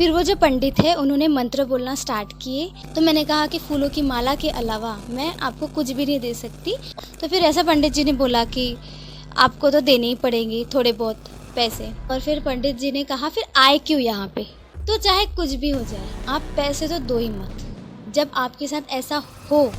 फिर वो जो पंडित है उन्होंने मंत्र बोलना स्टार्ट किए। तो मैंने कहा कि फूलों की माला के अलावा मैं आपको कुछ भी नहीं दे सकती। तो फिर ऐसा पंडित जी ने बोला कि आपको तो देने ही पड़ेंगे थोड़े बहुत पैसे। और फिर पंडित जी ने कहा फिर आए क्यों यहाँ पे, तो चाहे कुछ भी हो जाए आप पैसे तो दो ही मत। जब आपके साथ ऐसा हो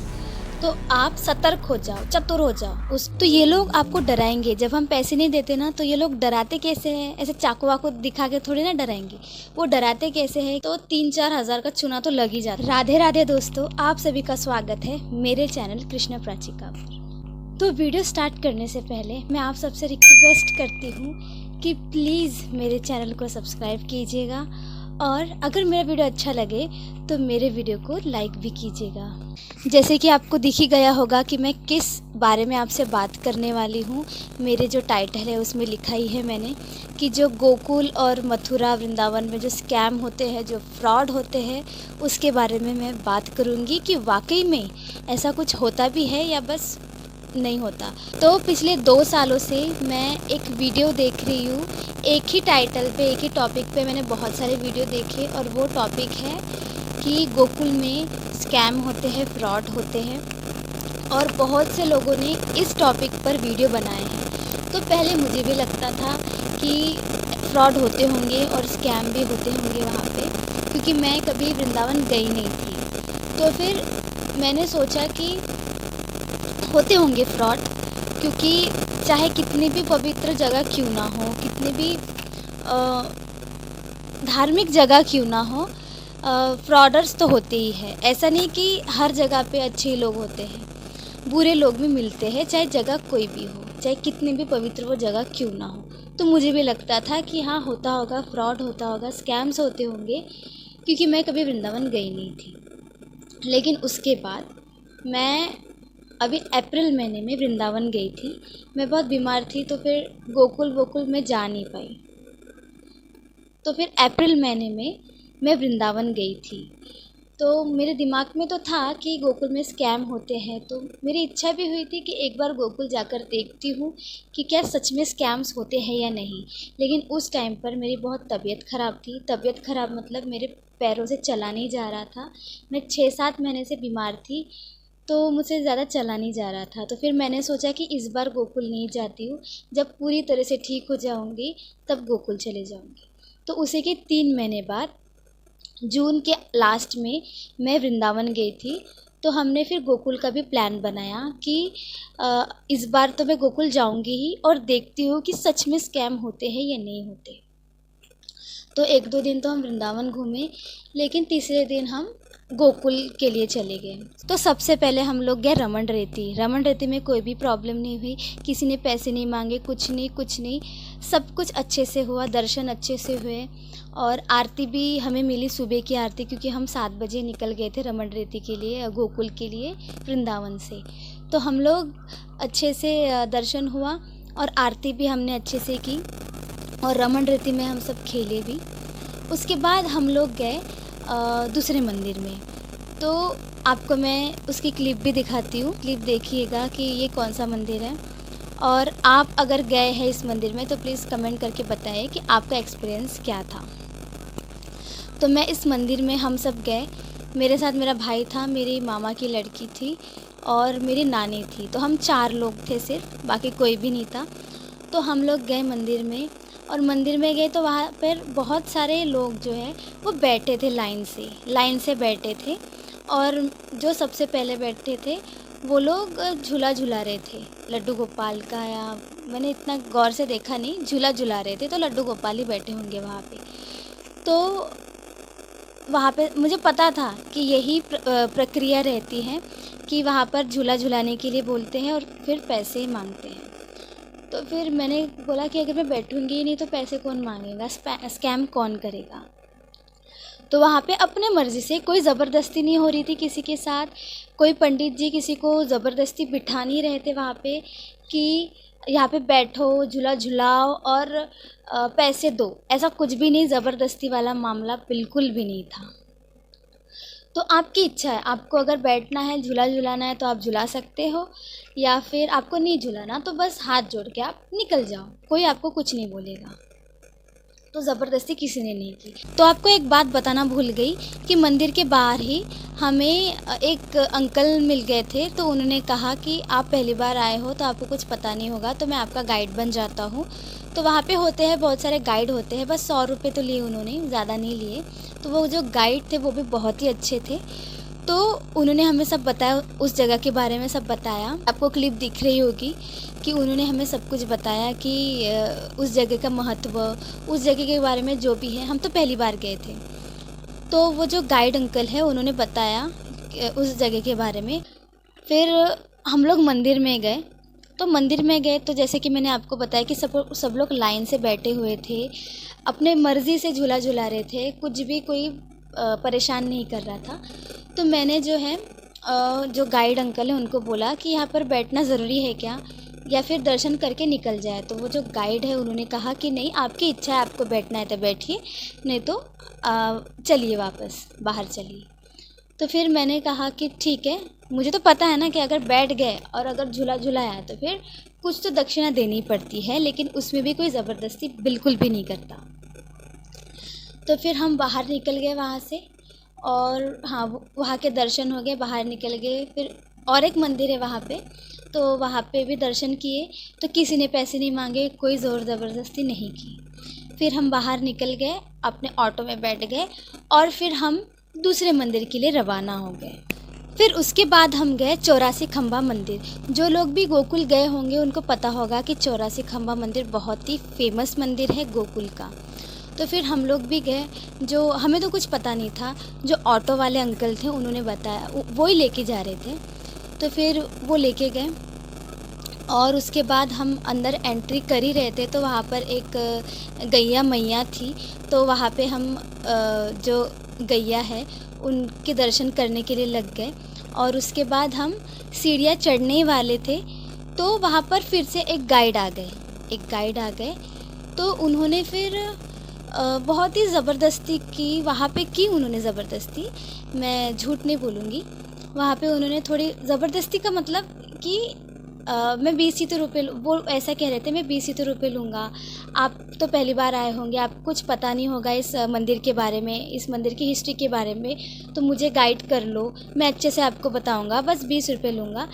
तो आप सतर्क हो जाओ, चतुर हो जाओ। तो ये लोग आपको डराएंगे। जब हम पैसे नहीं देते ना तो ये लोग डराते कैसे हैं, ऐसे चाकू वाकू दिखा के थोड़ी ना डराएंगे। वो डराते कैसे हैं, तो 3-4 हज़ार का चूना तो लग ही जाता है। राधे राधे दोस्तों, आप सभी का स्वागत है मेरे चैनल कृष्णा प्राचिका पर। तो वीडियो स्टार्ट करने से पहले मैं आप सबसे रिक्वेस्ट करती हूँ कि प्लीज़ मेरे चैनल को सब्सक्राइब कीजिएगा, और अगर मेरा वीडियो अच्छा लगे तो मेरे वीडियो को लाइक भी कीजिएगा। जैसे कि आपको दिख ही गया होगा कि मैं किस बारे में आपसे बात करने वाली हूँ। मेरे जो टाइटल है उसमें लिखा ही है मैंने कि जो गोकुल और मथुरा वृंदावन में जो स्कैम होते हैं, जो फ्रॉड होते हैं, उसके बारे में मैं बात करूँगी कि वाकई में ऐसा कुछ होता भी है या बस नहीं होता। तो पिछले 2 सालों से मैं एक वीडियो देख रही हूँ, एक ही टाइटल पे, एक ही टॉपिक पे मैंने बहुत सारे वीडियो देखे, और वो टॉपिक है कि गोकुल में स्कैम होते हैं, फ्रॉड होते हैं, और बहुत से लोगों ने इस टॉपिक पर वीडियो बनाए हैं। तो पहले मुझे भी लगता था कि फ्रॉड होते होंगे और स्कैम भी होते होंगे वहाँ पे, क्योंकि मैं कभी वृंदावन गई नहीं थी। तो फिर मैंने सोचा कि होते होंगे फ्रॉड, क्योंकि चाहे कितनी भी पवित्र जगह क्यों ना हो, कितनी भी धार्मिक जगह क्यों ना हो, फ्रॉडर्स तो होते ही हैं। ऐसा नहीं कि हर जगह पे अच्छे लोग होते हैं, बुरे लोग भी मिलते हैं, चाहे जगह कोई भी हो, चाहे कितनी भी पवित्र वो जगह क्यों ना हो। तो मुझे भी लगता था कि हाँ होता होगा, फ्रॉड होता होगा, स्कैम्स होते होंगे, क्योंकि मैं कभी वृंदावन गई नहीं थी। लेकिन उसके बाद मैं अभी अप्रैल महीने में वृंदावन गई थी। मैं बहुत बीमार थी तो फिर गोकुल में जा नहीं पाई। तो फिर अप्रैल महीने में मैं वृंदावन गई थी। तो मेरे दिमाग में तो था कि गोकुल में स्कैम होते हैं, तो मेरी इच्छा भी हुई थी कि एक बार गोकुल जाकर देखती हूँ कि क्या सच में स्कैम्स होते हैं या नहीं। लेकिन उस टाइम पर मेरी बहुत तबीयत ख़राब थी। तबीयत ख़राब मतलब मेरे पैरों से चला नहीं जा रहा था। मैं 6-7 महीने से बीमार थी, तो मुझसे ज़्यादा चला नहीं जा रहा था। तो फिर मैंने सोचा कि इस बार गोकुल नहीं जाती हूँ, जब पूरी तरह से ठीक हो जाऊँगी तब गोकुल चले जाऊँगी। तो उसी के 3 महीने बाद जून के लास्ट में मैं वृंदावन गई थी। तो हमने फिर गोकुल का भी प्लान बनाया कि इस बार तो मैं गोकुल जाऊँगी ही, और देखती हूँ कि सच में स्कैम होते हैं या नहीं होते। तो 1-2 दिन तो हम वृंदावन घूमे, लेकिन तीसरे दिन हम गोकुल के लिए चले गए। तो सबसे पहले हम लोग गए रमन रेती में कोई भी प्रॉब्लम नहीं हुई, किसी ने पैसे नहीं मांगे, कुछ नहीं, सब कुछ अच्छे से हुआ, दर्शन अच्छे से हुए। और आरती भी हमें मिली, सुबह की आरती, क्योंकि हम 7 बजे निकल गए थे रमन रेती के लिए, गोकुल के लिए वृंदावन से। तो हम लोग अच्छे से दर्शन हुआ और आरती भी हमने अच्छे से की, और रमन रेती में हम सब खेले भी। उसके बाद हम लोग गए दूसरे मंदिर में। तो आपको मैं उसकी क्लिप भी दिखाती हूँ, क्लिप देखिएगा कि ये कौन सा मंदिर है। और आप अगर गए हैं इस मंदिर में तो प्लीज़ कमेंट करके बताइए कि आपका एक्सपीरियंस क्या था। तो मैं इस मंदिर में हम सब गए, मेरे साथ मेरा भाई था, मेरी मामा की लड़की थी और मेरी नानी थी। तो हम 4 लोग थे सिर्फ, बाकी कोई भी नहीं था। तो हम लोग गए मंदिर में, और मंदिर में गए तो वहाँ पर बहुत सारे लोग जो है वो बैठे थे, लाइन से बैठे थे। और जो सबसे पहले बैठे थे वो लोग झूला झुला रहे थे, लड्डू गोपाल का, या मैंने इतना गौर से देखा नहीं, झूला झुला रहे थे। तो लड्डू गोपाल ही बैठे होंगे वहाँ पे। तो वहाँ पे मुझे पता था कि यही प्रक्रिया रहती है कि वहाँ पर झूला झुलाने के लिए बोलते हैं और फिर पैसे मांगते हैं। तो फिर मैंने बोला कि अगर मैं बैठूंगी ही नहीं तो पैसे कौन मांगेगा, स्कैम कौन करेगा। तो वहाँ पे अपने मर्ज़ी से, कोई ज़बरदस्ती नहीं हो रही थी किसी के साथ, कोई पंडित जी किसी को ज़बरदस्ती बिठा नहीं रहे थे वहाँ पे कि यहाँ पे बैठो, झूला झुलाओ और पैसे दो। ऐसा कुछ भी नहीं, ज़बरदस्ती वाला मामला बिल्कुल भी नहीं था। तो आपकी इच्छा है, आपको अगर बैठना है, झूला झुलाना है तो आप झुला सकते हो, या फिर आपको नहीं झुलाना तो बस हाथ जोड़ के आप निकल जाओ, कोई आपको कुछ नहीं बोलेगा। तो ज़बरदस्ती किसी ने नहीं की। तो आपको एक बात बताना भूल गई कि मंदिर के बाहर ही हमें एक अंकल मिल गए थे। तो उन्होंने कहा कि आप पहली बार आए हो तो आपको कुछ पता नहीं होगा, तो मैं आपका गाइड बन जाता हूँ। तो वहाँ पे होते हैं बहुत सारे गाइड होते हैं, बस 100 रुपये तो लिए उन्होंने, ज़्यादा नहीं लिए। तो वो जो गाइड थे वो भी बहुत ही अच्छे थे। तो उन्होंने हमें सब बताया, उस जगह के बारे में सब बताया। आपको क्लिप दिख रही होगी कि उन्होंने हमें सब कुछ बताया कि उस जगह का महत्व, उस जगह के बारे में जो भी है। हम तो पहली बार गए थे, तो वो जो गाइड अंकल है उन्होंने बताया उस जगह के बारे में। फिर हम लोग मंदिर में गए। तो मंदिर में गए तो जैसे कि मैंने आपको बताया कि सब लोग लाइन से बैठे हुए थे, अपने मर्ज़ी से झूला झूला रहे थे, कुछ भी कोई परेशान नहीं कर रहा था। तो मैंने जो है जो गाइड अंकल है उनको बोला कि यहाँ पर बैठना ज़रूरी है क्या, या फिर दर्शन करके निकल जाए। तो वो जो गाइड है उन्होंने कहा कि नहीं, आपकी इच्छा है, आपको बैठना है तो बैठिए, नहीं तो चलिए वापस बाहर चलिए। तो फिर मैंने कहा कि ठीक है, मुझे तो पता है ना कि अगर बैठ गए और अगर झूला झूलाया तो फिर कुछ तो दक्षिणा देनी पड़ती है, लेकिन उसमें भी कोई ज़बरदस्ती बिल्कुल भी नहीं करता। तो फिर हम बाहर निकल गए वहाँ से, और हाँ, वहाँ के दर्शन हो गए, बाहर निकल गए। फिर और एक मंदिर है वहाँ पे, तो वहाँ पे भी दर्शन किए। तो किसी ने पैसे नहीं मांगे, कोई ज़ोर ज़बरदस्ती नहीं की। फिर हम बाहर निकल गए, अपने ऑटो में बैठ गए और फिर हम दूसरे मंदिर के लिए रवाना हो गए। फिर उसके बाद हम गए 84 खंबा मंदिर। जो लोग भी गोकुल गए होंगे उनको पता होगा कि 84 खंबा मंदिर बहुत ही फेमस मंदिर है गोकुल का। तो फिर हम लोग भी गए, जो हमें तो कुछ पता नहीं था, जो ऑटो वाले अंकल थे उन्होंने बताया, वो ही लेके जा रहे थे। तो फिर वो लेके गए और उसके बाद हम अंदर एंट्री कर ही रहे थे, तो वहाँ पर एक गैया मैया थी। तो वहाँ पे हम जो गैया है उनके दर्शन करने के लिए लग गए। और उसके बाद हम सीढ़ियाँ चढ़ने वाले थे, तो वहाँ पर फिर से एक गाइड आ गए। तो उन्होंने फिर बहुत ही ज़बरदस्ती की, वहाँ पे की उन्होंने ज़बरदस्ती, मैं झूठ नहीं बोलूँगी। वहाँ पे उन्होंने थोड़ी ज़बरदस्ती का मतलब कि मैं 20 ही तो रुपये, वो ऐसा कह रहे थे मैं 20 ही तो रुपये लूँगा, आप तो पहली बार आए होंगे, आपको कुछ पता नहीं होगा इस मंदिर के बारे में, इस मंदिर की हिस्ट्री के बारे में, तो मुझे गाइड कर लो, मैं अच्छे से आपको बताऊँगा, बस 20 रुपये लूँगा।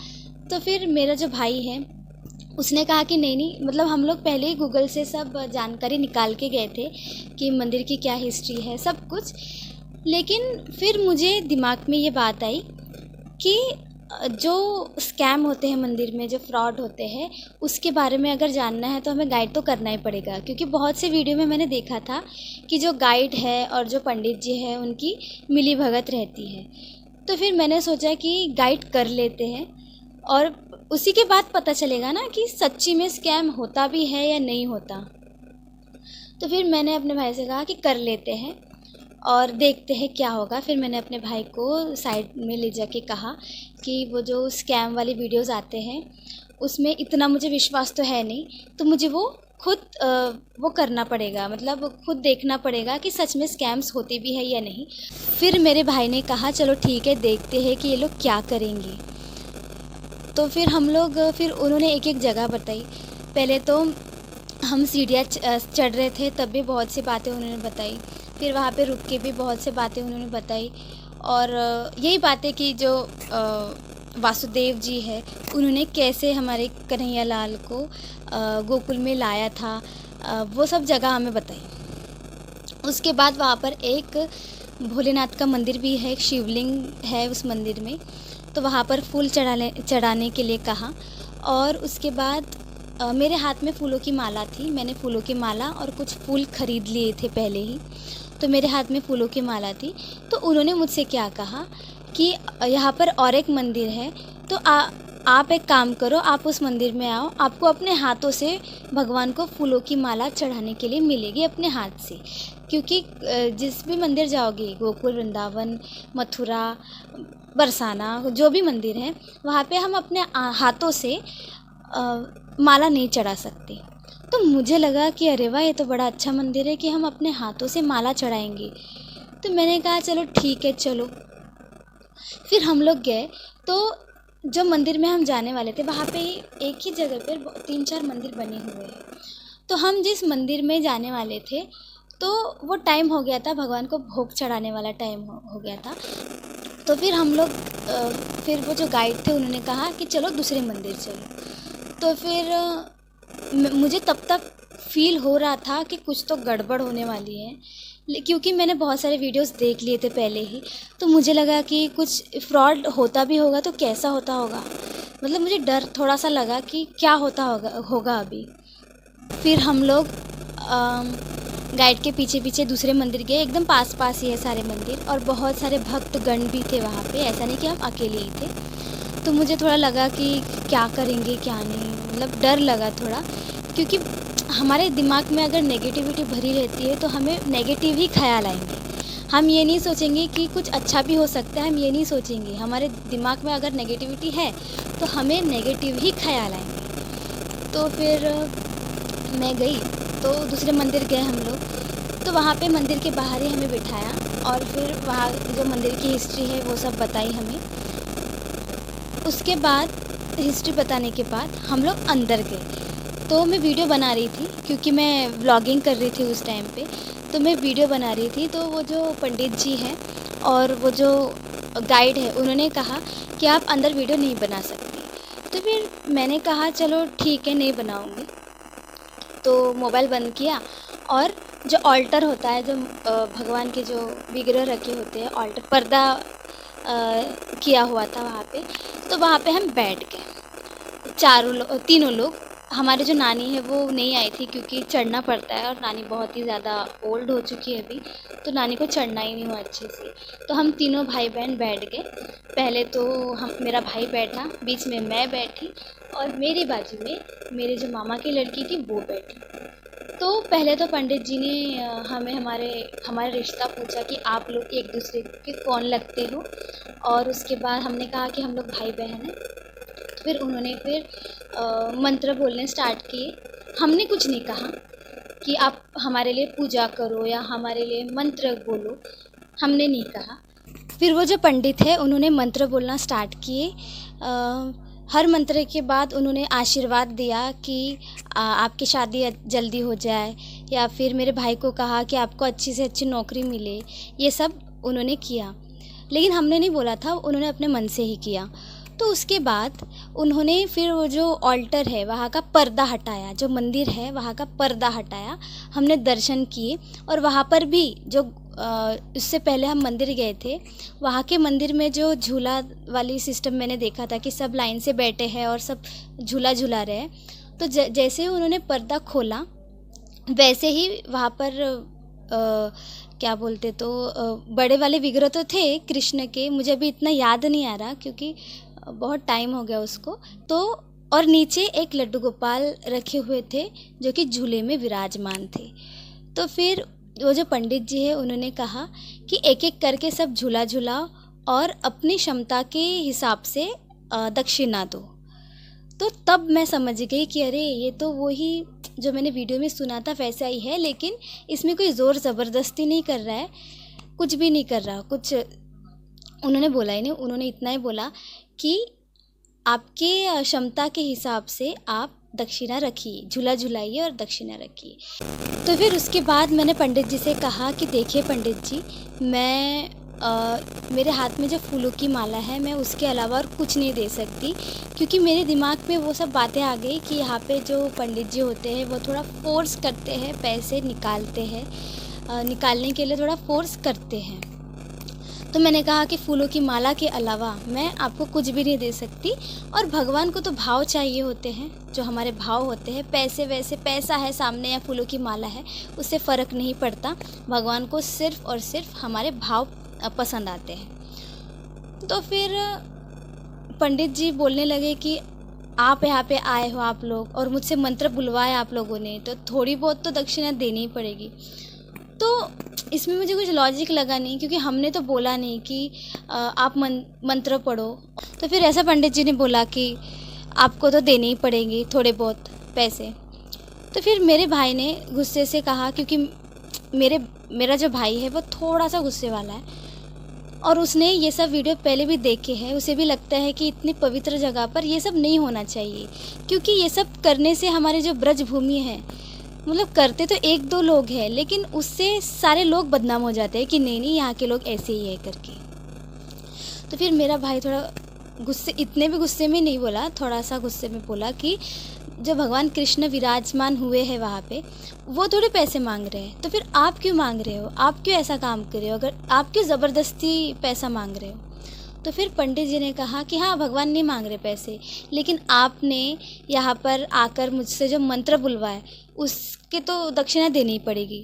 तो फिर मेरा जो भाई है उसने कहा कि नहीं, मतलब हम लोग पहले ही गूगल से सब जानकारी निकाल के गए थे कि मंदिर की क्या हिस्ट्री है, सब कुछ। लेकिन फिर मुझे दिमाग में ये बात आई कि जो स्कैम होते हैं मंदिर में, जो फ्रॉड होते हैं, उसके बारे में अगर जानना है तो हमें गाइड तो करना ही पड़ेगा। क्योंकि बहुत से वीडियो में मैंने देखा था कि जो गाइड है और जो पंडित जी है उनकी मिली भगत रहती है। तो फिर मैंने सोचा कि गाइड कर लेते हैं, और उसी के बाद पता चलेगा ना कि सच्ची में स्कैम होता भी है या नहीं होता। तो फिर मैंने अपने भाई से कहा कि कर लेते हैं और देखते हैं क्या होगा। फिर मैंने अपने भाई को साइड में ले जाके कहा कि वो जो स्कैम वाली वीडियोस आते हैं उसमें इतना मुझे विश्वास तो है नहीं, तो मुझे वो खुद वो करना पड़ेगा, मतलब खुद देखना पड़ेगा कि सच में स्कैम्स होते भी है या नहीं। फिर मेरे भाई ने कहा चलो ठीक है, देखते हैं कि ये लोग क्या करेंगे। तो फिर हम लोग, फिर उन्होंने एक एक जगह बताई। पहले तो हम सीढ़ियाँ चढ़ रहे थे, तब भी बहुत सी बातें उन्होंने बताई। फिर वहाँ पे रुक के भी बहुत से बातें उन्होंने बताई, और यही बातें कि जो वासुदेव जी है उन्होंने कैसे हमारे कन्हैया लाल को गोकुल में लाया था, वो सब जगह हमें बताई। उसके बाद वहाँ पर एक भोलेनाथ का मंदिर भी है, एक शिवलिंग है उस मंदिर में, तो वहाँ पर फूल चढ़ाने के लिए कहा। और उसके बाद मेरे हाथ में फूलों की माला थी, मैंने फूलों की माला और कुछ फूल ख़रीद लिए थे पहले ही, तो मेरे हाथ में फूलों की माला थी। तो उन्होंने मुझसे क्या कहा कि यहाँ पर और एक मंदिर है, तो आप एक काम करो, आप उस मंदिर में आओ, आपको अपने हाथों से भगवान को फूलों की माला चढ़ाने के लिए मिलेगी अपने हाथ से। क्योंकि जिस भी मंदिर जाओगे, गोकुल, वृंदावन, मथुरा, बरसाना, जो भी मंदिर है, वहाँ पे हम अपने हाथों से माला नहीं चढ़ा सकते। तो मुझे लगा कि अरे वाह, ये तो बड़ा अच्छा मंदिर है कि हम अपने हाथों से माला चढ़ाएंगे। तो मैंने कहा चलो ठीक है, चलो। फिर हम लोग गए, तो जो मंदिर में हम जाने वाले थे वहाँ पे एक ही जगह पर 3-4 मंदिर बने हुए हैं। तो हम जिस मंदिर में जाने वाले थे तो वो टाइम हो गया था, भगवान को भोग चढ़ाने वाला टाइम हो गया था। तो फिर हम लोग फिर वो जो गाइड थे उन्होंने कहा कि चलो दूसरे मंदिर चलो। तो फिर मुझे तब तक फ़ील हो रहा था कि कुछ तो गड़बड़ होने वाली है, क्योंकि मैंने बहुत सारे वीडियोस देख लिए थे पहले ही। तो मुझे लगा कि कुछ फ्रॉड होता भी होगा तो कैसा होता होगा, मतलब मुझे डर थोड़ा सा लगा कि क्या होगा अभी। फिर हम लोग गाइड के पीछे पीछे दूसरे मंदिर गए, एकदम पास पास ही है सारे मंदिर, और बहुत सारे भक्तगण भी थे वहाँ पे, ऐसा नहीं कि हम अकेले ही थे। तो मुझे थोड़ा लगा कि क्या करेंगे क्या नहीं, मतलब डर लगा थोड़ा, क्योंकि हमारे दिमाग में अगर नेगेटिविटी भरी रहती है तो हमें नेगेटिव ही ख्याल आएंगे। हम ये नहीं सोचेंगे कि कुछ अच्छा भी हो सकता है, हम ये नहीं सोचेंगे। हमारे दिमाग में अगर नेगेटिविटी है तो हमें नेगेटिव ही ख्याल आएंगे। तो फिर मैं गई, तो दूसरे मंदिर गए हम लोग। तो वहाँ पे मंदिर के बाहर ही हमें बिठाया और फिर वहाँ जो मंदिर की हिस्ट्री है वो सब बताई हमें। उसके बाद हिस्ट्री बताने के बाद हम लोग अंदर गए। तो मैं वीडियो बना रही थी, क्योंकि मैं व्लॉगिंग कर रही थी उस टाइम पे, तो मैं वीडियो बना रही थी। तो वो जो पंडित जी हैं और वो जो गाइड है उन्होंने कहा कि आप अंदर वीडियो नहीं बना सकती। तो फिर मैंने कहा चलो ठीक है, नहीं बनाऊँगी। तो मोबाइल बंद किया और जो ऑल्टर होता है, जो भगवान के जो विग्रह रखे होते हैं, ऑल्टर पर्दा किया हुआ था वहाँ पे। तो वहाँ पे हम बैठ गए तीनों लोग। हमारे जो नानी है वो नहीं आई थी, क्योंकि चढ़ना पड़ता है और नानी बहुत ही ज़्यादा ओल्ड हो चुकी है अभी, तो नानी को चढ़ना ही नहीं हुआ अच्छे से। तो हम तीनों भाई बहन बैठ गए। पहले तो मेरा भाई बैठा, बीच में मैं बैठी और मेरे बाजू में मेरे जो मामा की लड़की थी वो बैठी। तो पहले तो पंडित जी ने हमें हमारा रिश्ता पूछा कि आप लोग एक दूसरे के कौन लगते हो, और उसके बाद हमने कहा कि हम लोग भाई बहन हैं। फिर उन्होंने मंत्र बोलने स्टार्ट किए। हमने कुछ नहीं कहा कि आप हमारे लिए पूजा करो या हमारे लिए मंत्र बोलो, हमने नहीं कहा। फिर वो जो पंडित है उन्होंने मंत्र बोलना स्टार्ट किए। हर मंत्र के बाद उन्होंने आशीर्वाद दिया कि आपकी शादी जल्दी हो जाए, या फिर मेरे भाई को कहा कि आपको अच्छी से अच्छी नौकरी मिले। ये सब उन्होंने किया, लेकिन हमने नहीं बोला था, उन्होंने अपने मन से ही किया। तो उसके बाद उन्होंने फिर वो जो ऑल्टर है वहाँ का पर्दा हटाया, जो मंदिर है वहाँ का पर्दा हटाया। हमने दर्शन किए, और वहाँ पर भी जो उससे पहले हम मंदिर गए थे, वहाँ के मंदिर में जो झूला वाली सिस्टम मैंने देखा था कि सब लाइन से बैठे हैं और सब झूला झूला रहे हैं। तो जैसे ही उन्होंने पर्दा खोला, वैसे ही वहाँ पर क्या बोलते, तो बड़े वाले विग्रह तो थे कृष्ण के, मुझे अभी इतना याद नहीं आ रहा क्योंकि बहुत टाइम हो गया उसको। तो और नीचे एक लड्डू गोपाल रखे हुए थे जो कि झूले में विराजमान थे। तो फिर वो जो पंडित जी है उन्होंने कहा कि एक एक करके सब झूला झूलाओ और अपनी क्षमता के हिसाब से दक्षिणा दो। तो तब मैं समझ गई कि अरे ये तो वही जो मैंने वीडियो में सुना था वैसा ही है, लेकिन इसमें कोई ज़ोर ज़बरदस्ती नहीं कर रहा है, कुछ भी नहीं कर रहा, कुछ उन्होंने बोला ही नहीं। उन्होंने इतना ही बोला कि आपके क्षमता के हिसाब से आप दक्षिणा रखिए, झूला झुलाइए और दक्षिणा रखिए। तो फिर उसके बाद मैंने पंडित जी से कहा कि देखिए पंडित जी, मैं मेरे हाथ में जो फूलों की माला है मैं उसके अलावा और कुछ नहीं दे सकती, क्योंकि मेरे दिमाग में वो सब बातें आ गई कि यहाँ पे जो पंडित जी होते हैं वो थोड़ा फोर्स करते हैं, पैसे निकालते हैं, निकालने के लिए थोड़ा फोर्स करते हैं। तो मैंने कहा कि फूलों की माला के अलावा मैं आपको कुछ भी नहीं दे सकती, और भगवान को तो भाव चाहिए होते हैं, जो हमारे भाव होते हैं। पैसे वैसे पैसा है सामने या फूलों की माला है, उससे फ़र्क नहीं पड़ता। भगवान को सिर्फ़ और सिर्फ हमारे भाव पसंद आते हैं। तो फिर पंडित जी बोलने लगे कि आप यहाँ पे आए हो आप लोग, और मुझसे मंत्र बुलवाए आप लोगों ने, तो थोड़ी बहुत तो दक्षिणा देनी ही पड़ेगी। तो इसमें मुझे कुछ लॉजिक लगा नहीं, क्योंकि हमने तो बोला नहीं कि आप मंत्र पढ़ो। तो फिर ऐसा पंडित जी ने बोला कि आपको तो देने ही पड़ेंगे थोड़े बहुत पैसे। तो फिर मेरे भाई ने गुस्से से कहा, क्योंकि मेरा जो भाई है वो थोड़ा सा गुस्से वाला है, और उसने ये सब वीडियो पहले भी देखे हैं। उसे भी लगता है कि इतनी पवित्र जगह पर ये सब नहीं होना चाहिए, क्योंकि ये सब करने से हमारे जो ब्रज भूमि है मतलब करते तो एक दो लोग हैं, लेकिन उससे सारे लोग बदनाम हो जाते हैं कि नहीं नहीं यहाँ के लोग ऐसे ही है करके। तो फिर मेरा भाई थोड़ा गुस्से, इतने भी गुस्से में नहीं बोला, थोड़ा सा गुस्से में बोला कि जो भगवान कृष्ण विराजमान हुए हैं वहाँ पे, वो थोड़े पैसे मांग रहे हैं, तो फिर आप क्यों मांग रहे हो, आप क्यों ऐसा काम कर रहे हो, अगर आप क्यों ज़बरदस्ती पैसा मांग रहे हो। तो फिर पंडित जी ने कहा कि हाँ, भगवान नहीं मांग रहे पैसे, लेकिन आपने यहाँ पर आकर मुझसे जो मंत्र बुलवाए उसके तो दक्षिणा देनी ही पड़ेगी।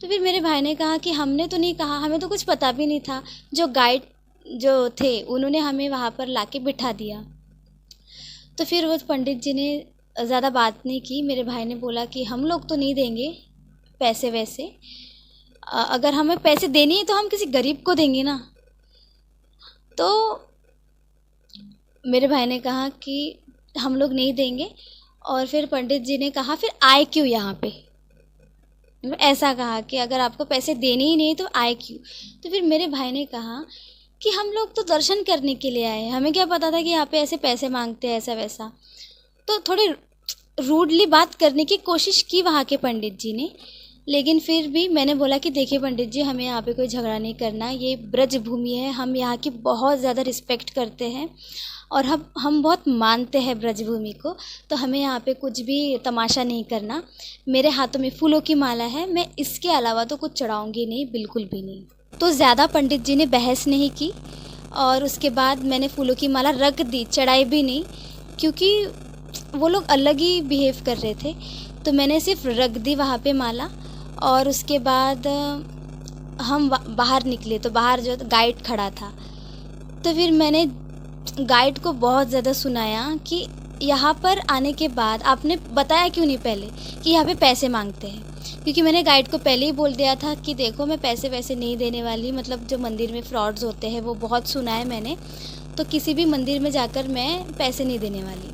तो फिर मेरे भाई ने कहा कि हमने तो नहीं कहा, हमें तो कुछ पता भी नहीं था, जो गाइड जो थे उन्होंने हमें वहाँ पर लाके बिठा दिया। तो फिर वो पंडित जी ने ज़्यादा बात नहीं की, मेरे भाई ने बोला कि हम लोग तो नहीं देंगे पैसे वैसे, अगर हमें पैसे देने हैं तो हम किसी गरीब को देंगे ना। तो मेरे भाई ने कहा कि हम लोग नहीं देंगे, और फिर पंडित जी ने कहा फिर आए क्यों यहाँ पे, मतलब ऐसा कहा कि अगर आपको पैसे देने ही नहीं तो आए क्यों। तो फिर मेरे भाई ने कहा कि हम लोग तो दर्शन करने के लिए आए हैं, हमें क्या पता था कि यहाँ पे ऐसे पैसे मांगते हैं ऐसा वैसा। तो थोड़ी रूडली बात करने की कोशिश की वहाँ के पंडित जी ने, लेकिन फिर भी मैंने बोला कि देखिए पंडित जी, हमें यहाँ पे कोई झगड़ा नहीं करना, ये ब्रज भूमि है, हम यहाँ की बहुत ज़्यादा रिस्पेक्ट करते हैं और हम बहुत मानते हैं ब्रजभूमि को, तो हमें यहाँ पे कुछ भी तमाशा नहीं करना। मेरे हाथों में फूलों की माला है, मैं इसके अलावा तो कुछ चढ़ाऊँगी नहीं, बिल्कुल भी नहीं। तो ज़्यादा पंडित जी ने बहस नहीं की, और उसके बाद मैंने फूलों की माला रख दी, चढ़ाई भी नहीं, क्योंकि वो लोग अलग ही बिहेव कर रहे थे। तो मैंने सिर्फ रख दी वहाँ पे माला, और उसके बाद हम बाहर निकले तो बाहर जो गाइड खड़ा था, तो फिर मैंने गाइड को बहुत ज़्यादा सुनाया कि यहाँ पर आने के बाद आपने बताया क्यों नहीं पहले कि यहाँ पे पैसे मांगते हैं, क्योंकि मैंने गाइड को पहले ही बोल दिया था कि देखो मैं पैसे वैसे नहीं देने वाली, मतलब जो मंदिर में फ्रॉड्स होते हैं वो बहुत सुना है मैंने, तो किसी भी मंदिर में जाकर मैं पैसे नहीं देने वाली,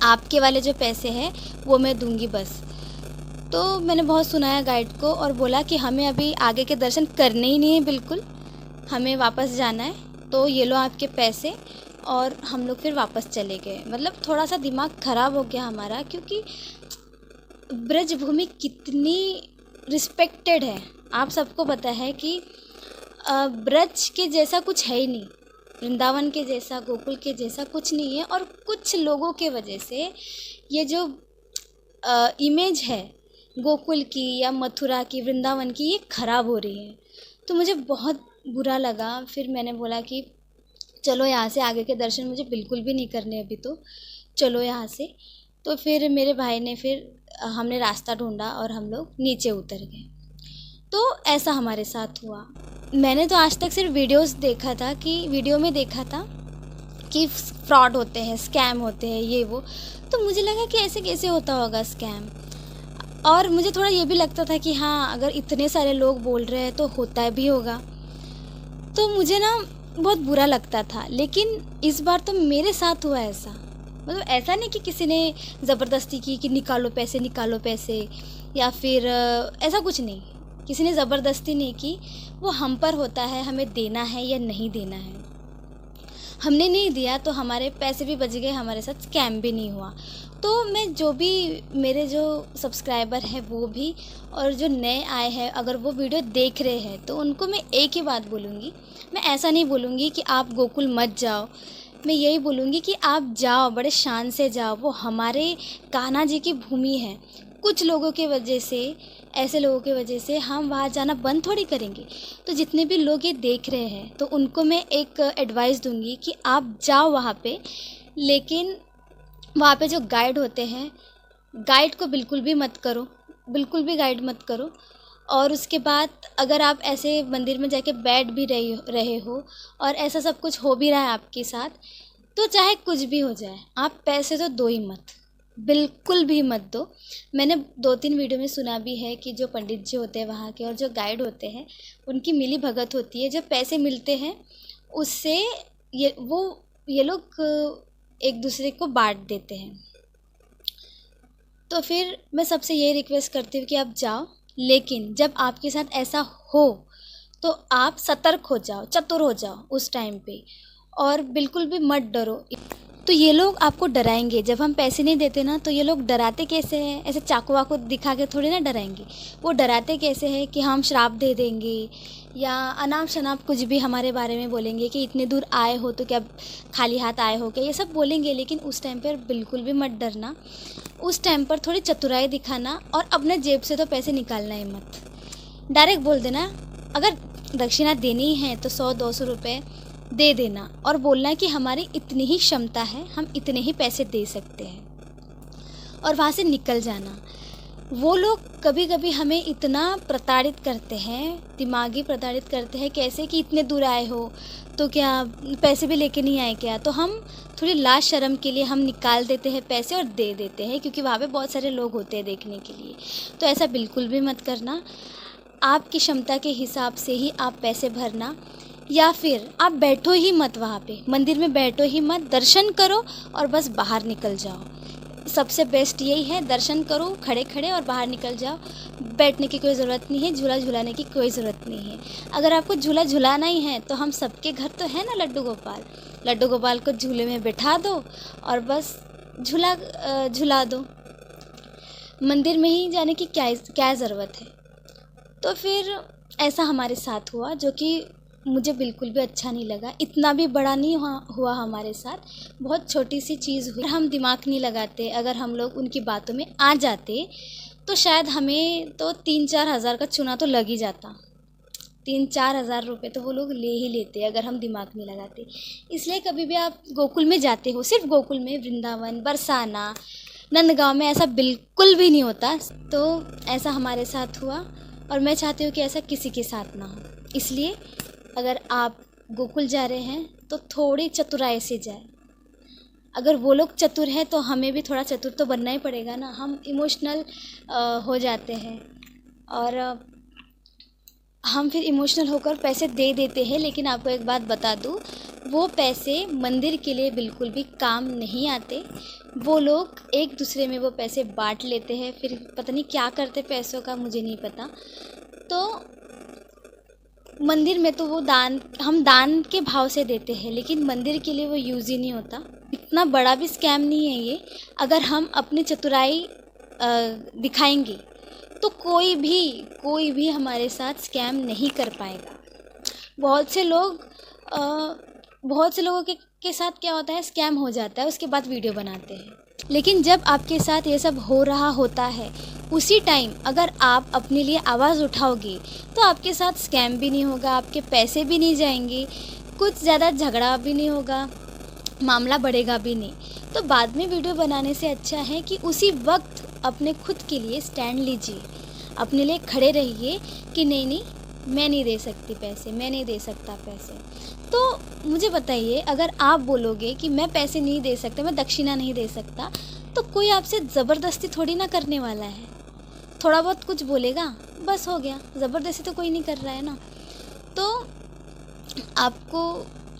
आपके वाले जो पैसे हैं वो मैं दूंगी बस। तो मैंने बहुत सुनाया गाइड को और बोला कि हमें अभी आगे के दर्शन करने ही नहीं है बिल्कुल, हमें वापस जाना है, तो ये लो आपके पैसे। और हम लोग फिर वापस चले गए। मतलब थोड़ा सा दिमाग ख़राब हो गया हमारा, क्योंकि ब्रजभूमि कितनी रिस्पेक्टेड है, आप सबको पता है कि ब्रज के जैसा कुछ है ही नहीं, वृंदावन के जैसा, गोकुल के जैसा कुछ नहीं है। और कुछ लोगों के वजह से ये जो इमेज है गोकुल की या मथुरा की, वृंदावन की, ये ख़राब हो रही है। तो मुझे बहुत बुरा लगा। फिर मैंने बोला कि चलो यहाँ से आगे के दर्शन मुझे बिल्कुल भी नहीं करने अभी, तो चलो यहाँ से। तो फिर मेरे भाई ने, फिर हमने रास्ता ढूंढा और हम लोग नीचे उतर गए। तो ऐसा हमारे साथ हुआ। मैंने तो आज तक सिर्फ वीडियो में देखा था कि फ्रॉड होते हैं, स्कैम होते हैं, ये वो। तो मुझे लगा कि ऐसे कैसे होता होगा स्कैम, और मुझे थोड़ा ये भी लगता था कि हाँ, अगर इतने सारे लोग बोल रहे हैं तो होता भी होगा। तो मुझे ना बहुत बुरा लगता था। लेकिन इस बार तो मेरे साथ हुआ ऐसा, मतलब ऐसा नहीं कि किसी ने ज़बरदस्ती की कि निकालो पैसे, या फिर ऐसा कुछ नहीं, किसी ने ज़बरदस्ती नहीं की। वो हम पर होता है, हमें देना है या नहीं देना है। हमने नहीं दिया तो हमारे पैसे भी बच गए, हमारे साथ स्कैम भी नहीं हुआ। तो मैं जो भी, मेरे जो सब्सक्राइबर हैं वो भी, और जो नए आए हैं, अगर वो वीडियो देख रहे हैं तो उनको मैं एक ही बात बोलूँगी। मैं ऐसा नहीं बोलूँगी कि आप गोकुल मत जाओ, मैं यही बोलूँगी कि आप जाओ, बड़े शान से जाओ। वो हमारे कान्हा जी की भूमि है। कुछ लोगों के वजह से, ऐसे लोगों की वजह से हम वहाँ जाना बंद थोड़ी करेंगे। तो जितने भी लोग ये देख रहे हैं, तो उनको मैं एक एडवाइस दूँगी कि आप जाओ वहाँ पे, लेकिन वहाँ पे जो गाइड होते हैं, गाइड को बिल्कुल भी मत करो, बिल्कुल भी गाइड मत करो। और उसके बाद अगर आप ऐसे मंदिर में जाके बैठ भी रहे हो और ऐसा सब कुछ हो भी रहा है आपके साथ, तो चाहे कुछ भी हो जाए, आप पैसे तो दो ही मत, बिल्कुल भी मत दो। मैंने 2-3 वीडियो में सुना भी है कि जो पंडित जी होते हैं वहाँ के और जो गाइड होते हैं, उनकी मिली भगत होती है। जब पैसे मिलते हैं उससे ये लोग एक दूसरे को बांट देते हैं। तो फिर मैं सबसे ये रिक्वेस्ट करती हूँ कि आप जाओ, लेकिन जब आपके साथ ऐसा हो तो आप सतर्क हो जाओ, चतुर हो जाओ उस टाइम पे, और बिल्कुल भी मत डरो। तो ये लोग आपको डराएंगे। जब हम पैसे नहीं देते ना, तो ये लोग डराते कैसे हैं, ऐसे चाकू वाकू दिखा के थोड़ी ना डराएंगे। वो डराते कैसे हैं कि हम श्राप दे देंगे या अनाप शनाप कुछ भी हमारे बारे में बोलेंगे कि इतने दूर आए हो तो क्या खाली हाथ आए हो क्या, ये सब बोलेंगे। लेकिन उस टाइम पर बिल्कुल भी मत डरना। उस टाइम पर थोड़ी चतुराई दिखाना और अपने जेब से तो पैसे निकालना ही मत। डायरेक्ट बोल देना, अगर दक्षिणा देनी है तो 100-200 रुपये दे देना और बोलना कि हमारी इतनी ही क्षमता है, हम इतने ही पैसे दे सकते हैं, और वहाँ से निकल जाना। वो लोग कभी कभी हमें इतना प्रताड़ित करते हैं, दिमागी प्रताड़ित करते हैं, कैसे कि इतने दूर आए हो तो क्या पैसे भी लेके नहीं आए क्या। तो हम थोड़ी लाज शर्म के लिए हम निकाल देते हैं पैसे और दे देते हैं, क्योंकि वहाँ पे बहुत सारे लोग होते हैं देखने के लिए। तो ऐसा बिल्कुल भी मत करना। आपकी क्षमता के हिसाब से ही आप पैसे भरना, या फिर आप बैठो ही मत वहाँ पे, मंदिर में बैठो ही मत, दर्शन करो और बस बाहर निकल जाओ। सबसे बेस्ट यही है, दर्शन करो खड़े खड़े और बाहर निकल जाओ। बैठने की कोई ज़रूरत नहीं है, झूला झुलाने की कोई ज़रूरत नहीं है। अगर आपको झूला झुलाना ही है तो हम सबके घर तो है ना लड्डू गोपाल। लड्डू गोपाल को झूले में बिठा दो और बस झूला दो। मंदिर में ही जाने की क्या ज़रूरत है। तो फिर ऐसा हमारे साथ हुआ, जो कि मुझे बिल्कुल भी अच्छा नहीं लगा। इतना भी बड़ा नहीं हुआ हमारे साथ, बहुत छोटी सी चीज़ हुई। हम दिमाग नहीं लगाते, अगर हम लोग उनकी बातों में आ जाते तो शायद हमें तो 3-4 हज़ार का चूना तो लग ही जाता। 3-4 हज़ार रुपये तो वो लोग ले ही लेते अगर हम दिमाग नहीं लगाते। इसलिए कभी भी आप गोकुल में जाते हो, सिर्फ गोकुल में, वृंदावन, बरसाना, नंदगांव में ऐसा बिल्कुल भी नहीं होता। तो ऐसा हमारे साथ हुआ और मैं चाहती हूँ कि ऐसा किसी के साथ ना हो। इसलिए अगर आप गोकुल जा रहे हैं तो थोड़ी चतुराई से जाए। अगर वो लोग चतुर हैं तो हमें भी थोड़ा चतुर तो बनना ही पड़ेगा ना। हम इमोशनल हो जाते हैं और हम फिर इमोशनल होकर पैसे दे देते हैं। लेकिन आपको एक बात बता दूँ, वो पैसे मंदिर के लिए बिल्कुल भी काम नहीं आते। वो लोग एक दूसरे में वो पैसे बांट लेते हैं, फिर पता नहीं क्या करते पैसों का, मुझे नहीं पता। तो मंदिर में तो वो हम दान के भाव से देते हैं, लेकिन मंदिर के लिए वो यूज़ ही नहीं होता। इतना बड़ा भी स्कैम नहीं है ये। अगर हम अपनी चतुराई दिखाएंगे तो कोई भी हमारे साथ स्कैम नहीं कर पाएगा। बहुत से लोगों के साथ क्या होता है, स्कैम हो जाता है, उसके बाद वीडियो बनाते हैं। लेकिन जब आपके साथ ये सब हो रहा होता है, उसी टाइम अगर आप अपने लिए आवाज़ उठाओगे तो आपके साथ स्कैम भी नहीं होगा, आपके पैसे भी नहीं जाएंगे, कुछ ज़्यादा झगड़ा भी नहीं होगा, मामला बढ़ेगा भी नहीं। तो बाद में वीडियो बनाने से अच्छा है कि उसी वक्त अपने खुद के लिए स्टैंड लीजिए, अपने लिए खड़े रहिए कि नहीं मैं नहीं दे सकती पैसे, मैं नहीं दे सकता पैसे। तो मुझे बताइए, अगर आप बोलोगे कि मैं पैसे नहीं दे सकता, मैं दक्षिणा नहीं दे सकता, तो कोई आपसे ज़बरदस्ती थोड़ी ना करने वाला है। थोड़ा बहुत कुछ बोलेगा, बस हो गया। ज़बरदस्ती तो कोई नहीं कर रहा है ना। तो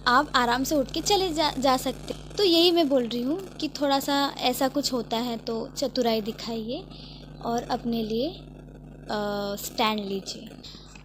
आप आराम से उठ के चले जा सकते। तो यही मैं बोल रही हूँ कि थोड़ा सा ऐसा कुछ होता है तो चतुराई दिखाइए और अपने लिए स्टैंड लीजिए।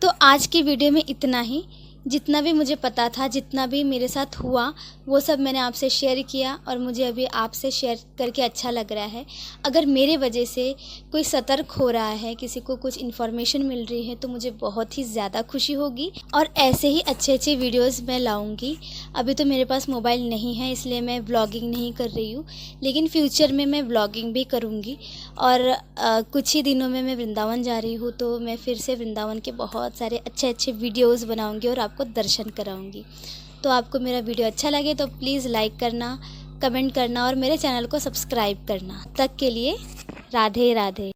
तो आज की वीडियो में इतना ही। जितना भी मुझे पता था, जितना भी मेरे साथ हुआ, वो सब मैंने आपसे शेयर किया और मुझे अभी आपसे शेयर करके अच्छा लग रहा है। अगर मेरे वजह से कोई सतर्क हो रहा है, किसी को कुछ इन्फॉर्मेशन मिल रही है, तो मुझे बहुत ही ज़्यादा खुशी होगी। और ऐसे ही अच्छे वीडियोज़ मैं लाऊँगी। अभी तो मेरे पास मोबाइल नहीं है, इसलिए मैं व्लॉगिंग नहीं कर रही हूँ, लेकिन फ्यूचर में मैं व्लॉगिंग भी करूँगी। और कुछ ही दिनों में मैं वृंदावन जा रही हूँ, तो मैं फिर से वृंदावन के बहुत सारे अच्छे वीडियोज़ बनाऊँगी और आपको दर्शन कराऊंगी। तो आपको मेरा वीडियो अच्छा लगे तो प्लीज़ लाइक करना, कमेंट करना और मेरे चैनल को सब्सक्राइब करना। तब तक के लिए राधे राधे।